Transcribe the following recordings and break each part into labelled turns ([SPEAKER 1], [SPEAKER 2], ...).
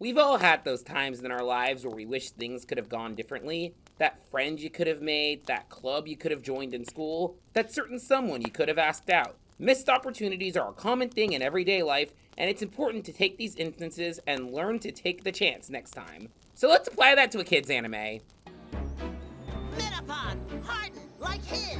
[SPEAKER 1] We've all had those times in our lives where we wish things could have gone differently. That friend you could have made, that club you could have joined in school, that certain someone you could have asked out. Missed opportunities are a common thing in everyday life, and it's important to take these instances and learn to take the chance next time. So let's apply that to a kid's anime.
[SPEAKER 2] Metapod, hardened like his.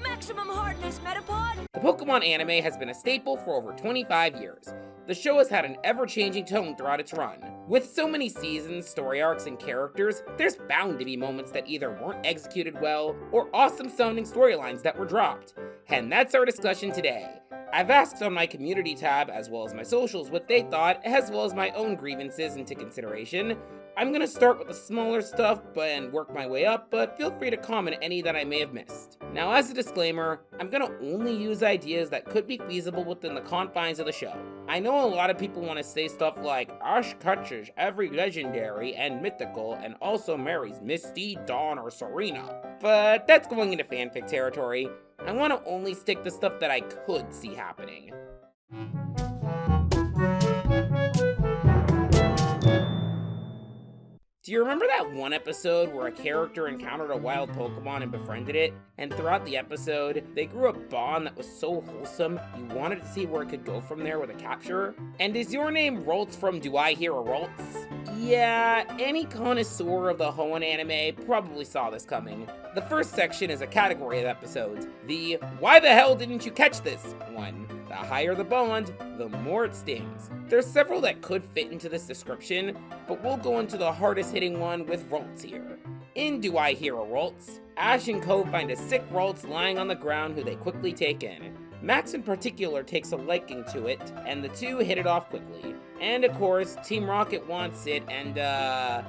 [SPEAKER 3] Maximum hardness, Metapod!
[SPEAKER 1] The Pokemon anime has been a staple for over 25 years. The show has had an ever-changing tone throughout its run. With so many seasons, story arcs, and characters, there's bound to be moments that either weren't executed well, or awesome-sounding storylines that were dropped. And that's our discussion today. I've asked on my community tab, as well as my socials, what they thought, as well as my own grievances into consideration. I'm gonna start with the smaller stuff and work my way up, but feel free to comment any that I may have missed. Now, as a disclaimer, I'm gonna only use ideas that could be feasible within the confines of the show. I know a lot of people want to say stuff like, Ash catches every legendary and mythical and also marries Misty, Dawn, or Serena, but that's going into fanfic territory. I want to only stick to stuff that I could see happening. Do you remember that one episode where a character encountered a wild Pokemon and befriended it? And throughout the episode, they grew a bond that was so wholesome, you wanted to see where it could go from there with a capture? And is your name Roltz from Do I Hear a Roltz? Yeah, any connoisseur of the Hoenn anime probably saw this coming. The first section is a category of episodes, the Why the hell didn't you catch this one. The higher the bond, the more it stings. There's several that could fit into this description, but we'll go into the hardest hitting one with Roltz here. In Do I Hear a Roltz, Ash and Co find a sick Roltz lying on the ground who they quickly take in. Max in particular takes a liking to it, and the two hit it off quickly. And of course, Team Rocket wants it, and
[SPEAKER 2] Kylia!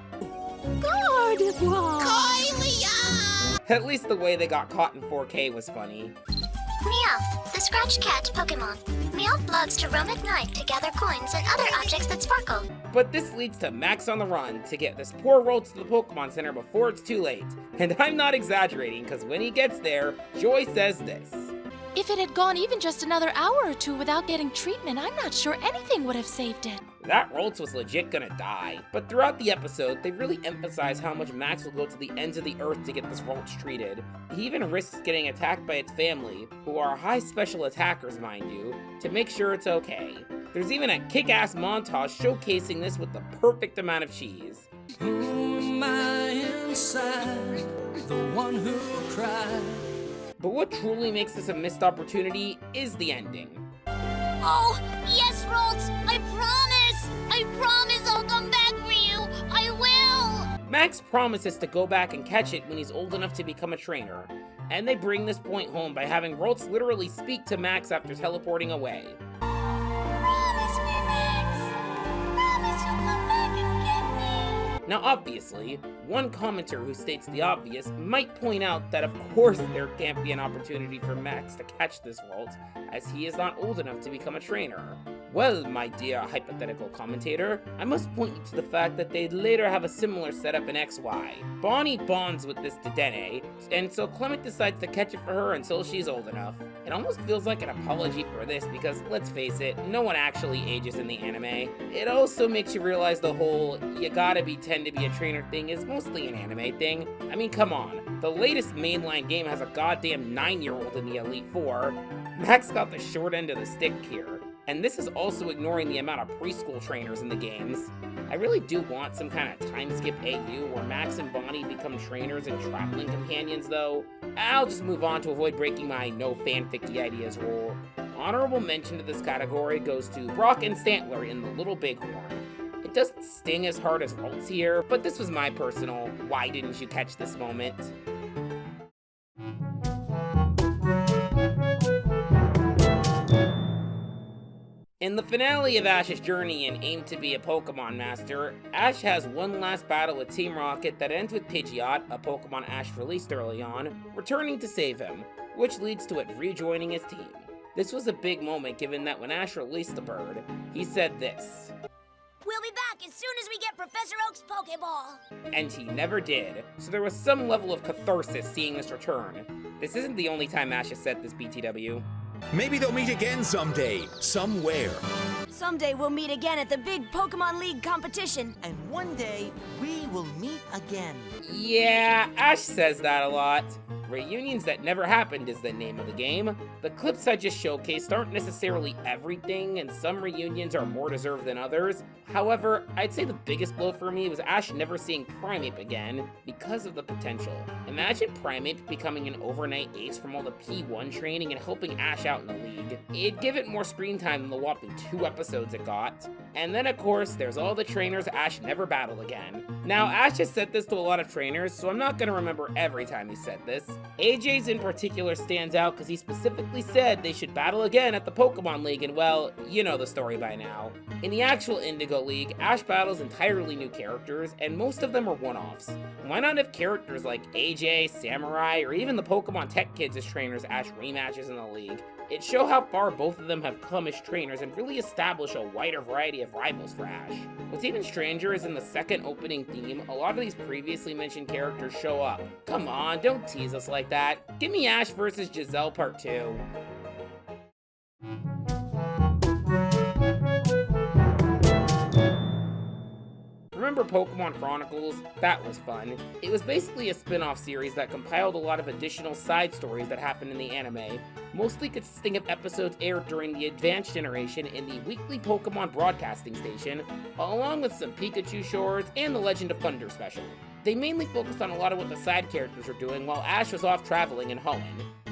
[SPEAKER 1] At least the way they got caught in 4K was funny.
[SPEAKER 4] Meowth, the Scratch Cat Pokemon. Meowth loves to roam at night to gather coins and other objects that sparkle.
[SPEAKER 1] But this leads to Max on the run to get this poor Roltz to the Pokemon Center before it's too late. And I'm not exaggerating, because when he gets there, Joy says this.
[SPEAKER 3] If it had gone even just another hour or two without getting treatment, I'm not sure anything would have saved it.
[SPEAKER 1] That Roltz was legit gonna die. But throughout the episode, they really emphasize how much Max will go to the ends of the earth to get this Roltz treated. He even risks getting attacked by its family, who are high special attackers, mind you, to make sure it's okay. There's even a kick-ass montage showcasing this with the perfect amount of cheese.
[SPEAKER 5] Who am I inside? The one who cried.
[SPEAKER 1] But what truly makes this a missed opportunity is the ending.
[SPEAKER 4] Oh, yes, Roltz! I promise! I promise I'll come back for you! I will!
[SPEAKER 1] Max promises to go back and catch it when he's old enough to become a trainer. And they bring this point home by having Roltz literally speak to Max after teleporting away.
[SPEAKER 4] Promise me, Max! Promise you'll come back and get me!
[SPEAKER 1] Now obviously, one commenter who states the obvious might point out that of course there can't be an opportunity for Max to catch this Roltz, as he is not old enough to become a trainer. Well, my dear hypothetical commentator, I must point you to the fact that they later have a similar setup in XY. Bonnie bonds with this Dedenne, and so Clement decides to catch it for her until she's old enough. It almost feels like an apology for this because, let's face it, no one actually ages in the anime. It also makes you realize the whole you gotta be 10 to be a trainer thing is mostly an anime thing. I mean, come on. The latest mainline game has a goddamn 9-year-old in the Elite Four. Max got the short end of the stick here. And this is also ignoring the amount of preschool trainers in the games. I really do want some kind of time skip AU where Max and Bonnie become trainers and traveling companions though. I'll just move on to avoid breaking my no fanficky ideas rule. Honorable mention to this category goes to Brock and Stantler in The Little Bighorn. It doesn't sting as hard as Roltz here, but this was my personal why didn't you catch this moment. In the finale of Ash's journey in Aim to be a Pokemon Master, Ash has one last battle with Team Rocket that ends with Pidgeot, a Pokemon Ash released early on, returning to save him, which leads to it rejoining his team. This was a big moment given that when Ash released the bird, he said this.
[SPEAKER 4] We'll be back as soon as we get Professor Oak's Pokeball!
[SPEAKER 1] And he never did, so there was some level of catharsis seeing this return. This isn't the only time Ash has said this, BTW.
[SPEAKER 6] Maybe they'll meet again someday, somewhere. Someday we'll meet again at the big Pokemon League competition.
[SPEAKER 2] And one day, we will meet again.
[SPEAKER 1] Yeah, Ash says that a lot. Reunions that never happened is the name of the game. The clips I just showcased aren't necessarily everything, and some reunions are more deserved than others. However, I'd say the biggest blow for me was Ash never seeing Primeape again because of the potential. Imagine Primeape becoming an overnight ace from all the P1 training and helping Ash out in the league. It'd give it more screen time than the whopping 2 episodes it got. And then of course, there's all the trainers Ash never battled again. Now, Ash has said this to a lot of trainers, so I'm not gonna remember every time he said this. AJ's in particular stands out because he specifically said they should battle again at the Pokemon League, and well, you know the story by now. In the actual Indigo League, Ash battles entirely new characters, and most of them are one-offs. Why not have characters like AJ, Samurai, or even the Pokemon Tech Kids as trainers Ash rematches in the league? It shows how far both of them have come as trainers and really establish a wider variety of rivals for Ash. What's even stranger is in the second opening theme, a lot of these previously mentioned characters show up. Come on, don't tease us like that. Give me Ash versus Giselle Part 2. Remember Pokemon Chronicles? That was fun. It was basically a spin-off series that compiled a lot of additional side stories that happened in the anime, mostly consisting of episodes aired during the Advanced Generation in the weekly Pokemon broadcasting station, along with some Pikachu shorts and the Legend of Thunder special. They mainly focused on a lot of what the side characters were doing while Ash was off traveling in Hoenn.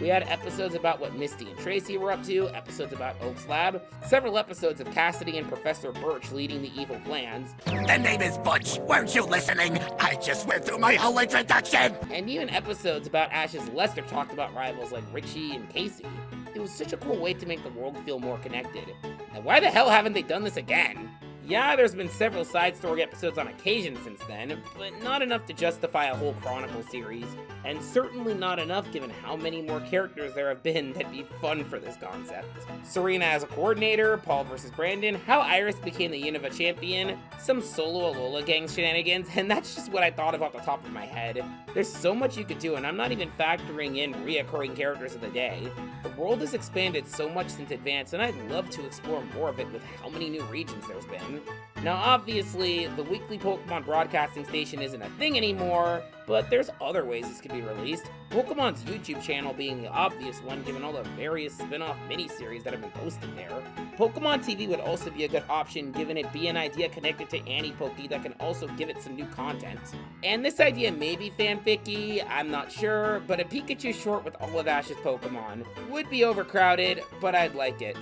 [SPEAKER 1] We had episodes about what Misty and Tracy were up to, episodes about Oak's lab, several episodes of Cassidy and Professor Birch leading the evil plans.
[SPEAKER 7] The name is Butch, weren't you listening? I just went through my whole introduction!
[SPEAKER 1] And even episodes about Ash's lesser talked about rivals like Richie and Casey. It was such a cool way to make the world feel more connected. Now why the hell haven't they done this again? Yeah, there's been several side story episodes on occasion since then, but not enough to justify a whole Chronicle series, and certainly not enough given how many more characters there have been that'd be fun for this concept. Serena as a coordinator, Paul versus Brandon, how Iris became the Unova champion, some solo Alola gang shenanigans, and that's just what I thought of off the top of my head. There's so much you could do, and I'm not even factoring in reoccurring characters of the day. The world has expanded so much since Advance, and I'd love to explore more of it with how many new regions there's been. Now obviously, the weekly Pokemon broadcasting station isn't a thing anymore, but there's other ways this could be released. Pokemon's YouTube channel being the obvious one given all the various spin-off miniseries that have been posted there. Pokemon TV would also be a good option given it be an idea connected to Annie Poke that can also give it some new content. And this idea may be fanficky, I'm not sure, but a Pikachu short with all of Ash's Pokemon would be overcrowded, but I'd like it.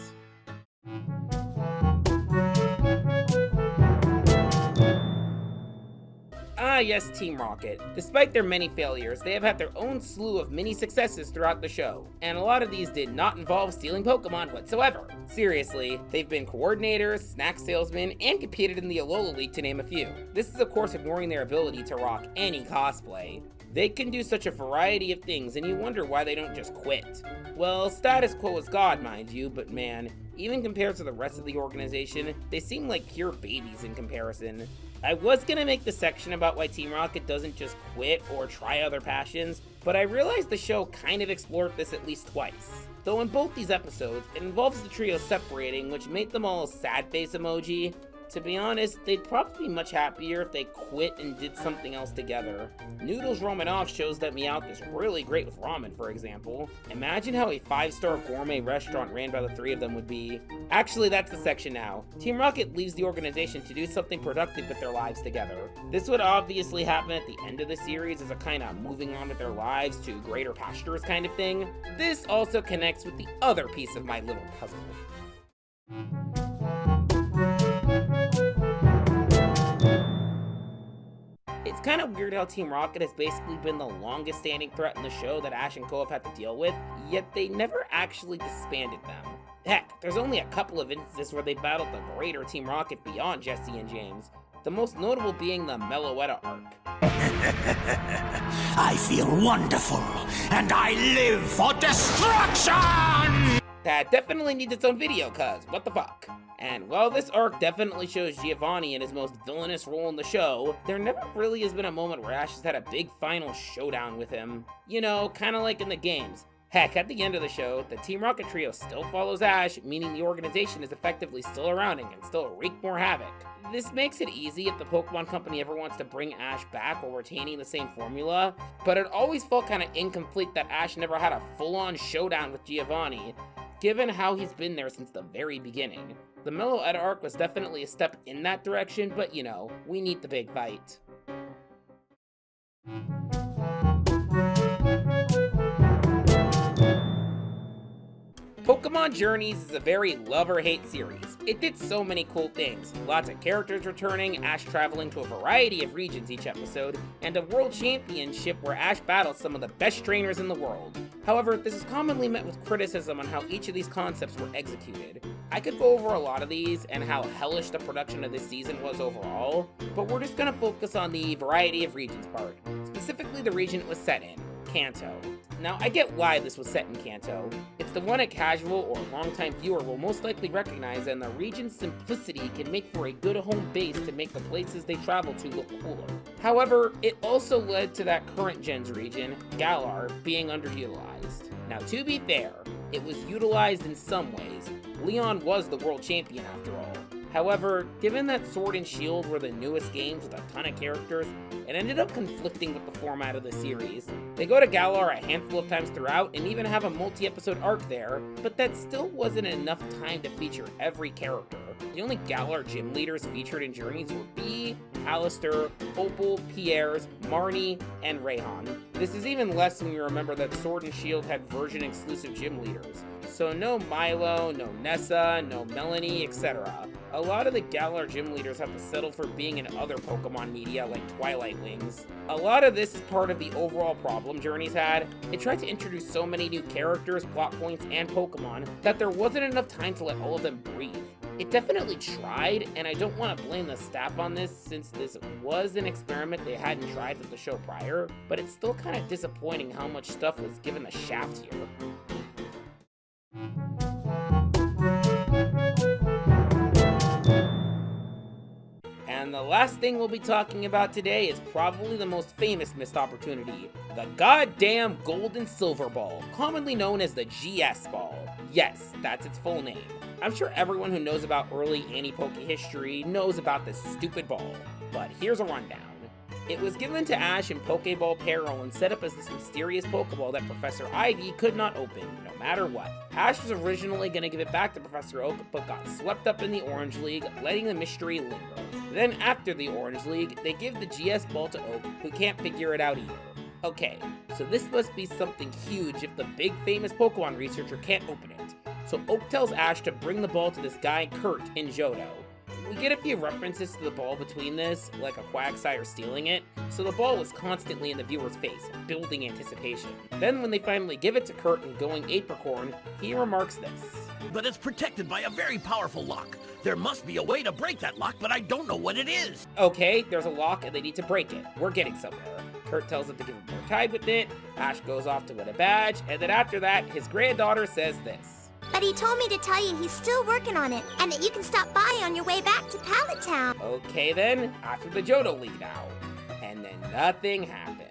[SPEAKER 1] Ah yes, Team Rocket. Despite their many failures, they have had their own slew of mini successes throughout the show, and a lot of these did not involve stealing Pokemon whatsoever. Seriously, they've been coordinators, snack salesmen, and competed in the Alola League to name a few. This is of course ignoring their ability to rock any cosplay. They can do such a variety of things, and you wonder why they don't just quit. Well, status quo is God, mind you, but man, even compared to the rest of the organization, they seem like pure babies in comparison. I was gonna make the section about why Team Rocket doesn't just quit or try other passions, but I realized the show kind of explored this at least twice. Though in both these episodes, it involves the trio separating, which made them all a sad face emoji. To be honest, they'd probably be much happier if they quit and did something else together. Noodles Romanoff shows that Meowth is really great with ramen, for example. Imagine how a 5-star gourmet restaurant ran by the three of them would be. Actually, that's the section now. Team Rocket leaves the organization to do something productive with their lives together. This would obviously happen at the end of the series as a kind of moving on with their lives to greater pastures kind of thing. This also connects with the other piece of my little puzzle. It's kind of weird how Team Rocket has basically been the longest standing threat in the show that Ash and Co have had to deal with, yet they never actually disbanded them. Heck, there's only a couple of instances where they battled the greater Team Rocket beyond Jesse and James, the most notable being the Meloetta arc.
[SPEAKER 7] I feel wonderful, and I live for destruction!
[SPEAKER 1] That definitely needs its own video, cuz what the fuck? And while this arc definitely shows Giovanni in his most villainous role in the show, there never really has been a moment where Ash has had a big final showdown with him. You know, kinda like in the games. Heck, at the end of the show, the Team Rocket trio still follows Ash, meaning the organization is effectively still around and can still wreak more havoc. This makes it easy if the Pokemon Company ever wants to bring Ash back while retaining the same formula, but it always felt kind of incomplete that Ash never had a full-on showdown with Giovanni, given how he's been there since the very beginning. The Mellow Ed arc was definitely a step in that direction, but you know, we need the big fight. Pokemon Journeys is a very love or hate series. It did so many cool things. Lots of characters returning, Ash traveling to a variety of regions each episode, and a world championship where Ash battles some of the best trainers in the world. However, this is commonly met with criticism on how each of these concepts were executed. I could go over a lot of these and how hellish the production of this season was overall, but we're just gonna focus on the variety of regions part, specifically the region it was set in, Kanto. Now, I get why this was set in Kanto. It's the one a casual or longtime viewer will most likely recognize, and the region's simplicity can make for a good home base to make the places they travel to look cooler. However, it also led to that current gen's region, Galar, being underutilized. Now, to be fair, it was utilized in some ways. Leon was the world champion after all. However, given that Sword and Shield were the newest games with a ton of characters, it ended up conflicting with the format of the series. They go to Galar a handful of times throughout and even have a multi-episode arc there, but that still wasn't enough time to feature every character. The only Galar gym leaders featured in Journeys were Bee, Alistair, Opal, Pierre's, Marnie, and Rayhan. This is even less when you remember that Sword and Shield had version-exclusive gym leaders. So no Milo, no Nessa, no Melanie, etc. A lot of the Galar gym leaders have to settle for being in other Pokemon media like Twilight Wings. A lot of this is part of the overall problem Journeys had. It tried to introduce so many new characters, plot points, and Pokemon that there wasn't enough time to let all of them breathe. It definitely tried, and I don't want to blame the staff on this since this was an experiment they hadn't tried with the show prior, but it's still kind of disappointing how much stuff was given the shaft here. And the last thing we'll be talking about today is probably the most famous missed opportunity, the goddamn Gold and Silver Ball, commonly known as the GS Ball. Yes, that's its full name. I'm sure everyone who knows about early anti-Poke history knows about this stupid ball, but here's a rundown. It was given to Ash in Pokeball Peril and set up as this mysterious Pokeball that Professor Ivy could not open, no matter what. Ash was originally going to give it back to Professor Oak, but got swept up in the Orange League, letting the mystery linger. Then after the Orange League, they give the GS Ball to Oak, who can't figure it out either. Okay, so this must be something huge if the big famous Pokemon researcher can't open it. So Oak tells Ash to bring the ball to this guy Kurt in Johto. We get a few references to the ball between this, like a Quagsire stealing it, so the ball was constantly in the viewer's face, building anticipation. Then when they finally give it to Kurt and going Apricorn, he remarks this.
[SPEAKER 8] But it's protected by a very powerful lock. There must be a way to break that lock, but I don't know what it is.
[SPEAKER 1] Okay, there's a lock and they need to break it. We're getting somewhere. Kurt tells him to give him more time with it, Ash goes off to win a badge, and then after that, his granddaughter says this.
[SPEAKER 4] But he told me to tell you he's still working on it, and that you can stop by on your way back to Pallet Town.
[SPEAKER 1] Okay then, after the Johto League now. And then nothing happens.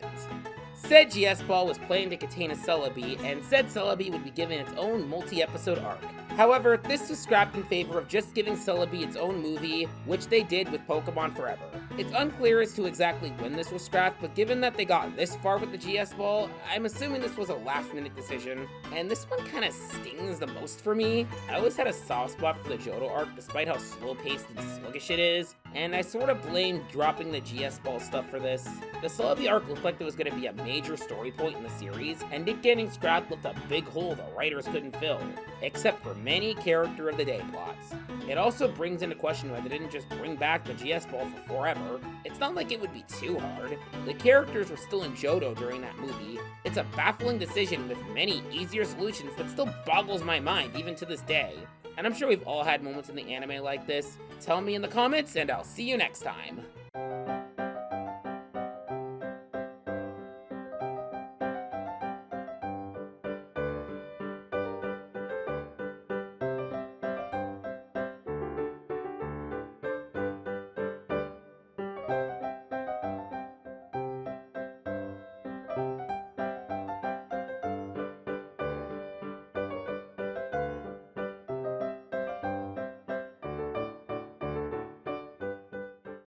[SPEAKER 1] Said GS Ball was planned to contain a Celebi, and said Celebi would be given its own multi-episode arc. However, this was scrapped in favor of just giving Celebi its own movie, which they did with Pokemon Forever. It's unclear as to exactly when this was scrapped, but given that they got this far with the GS Ball, I'm assuming this was a last-minute decision, and this one kind of stings the most for me. I always had a soft spot for the Johto arc despite how slow-paced and sluggish it is, and I sort of blame dropping the GS Ball stuff for this. The Celebi arc looked like it was going to be a major story point in the series, and it getting scrapped left a big hole the writers couldn't fill, except for many character of the day plots. It also brings into question why they didn't just bring back the GS Ball for forever. It's not like it would be too hard. The characters were still in Johto during that movie. It's a baffling decision with many easier solutions that still boggles my mind even to this day. And I'm sure we've all had moments in the anime like this. Tell me in the comments and I'll see you next time.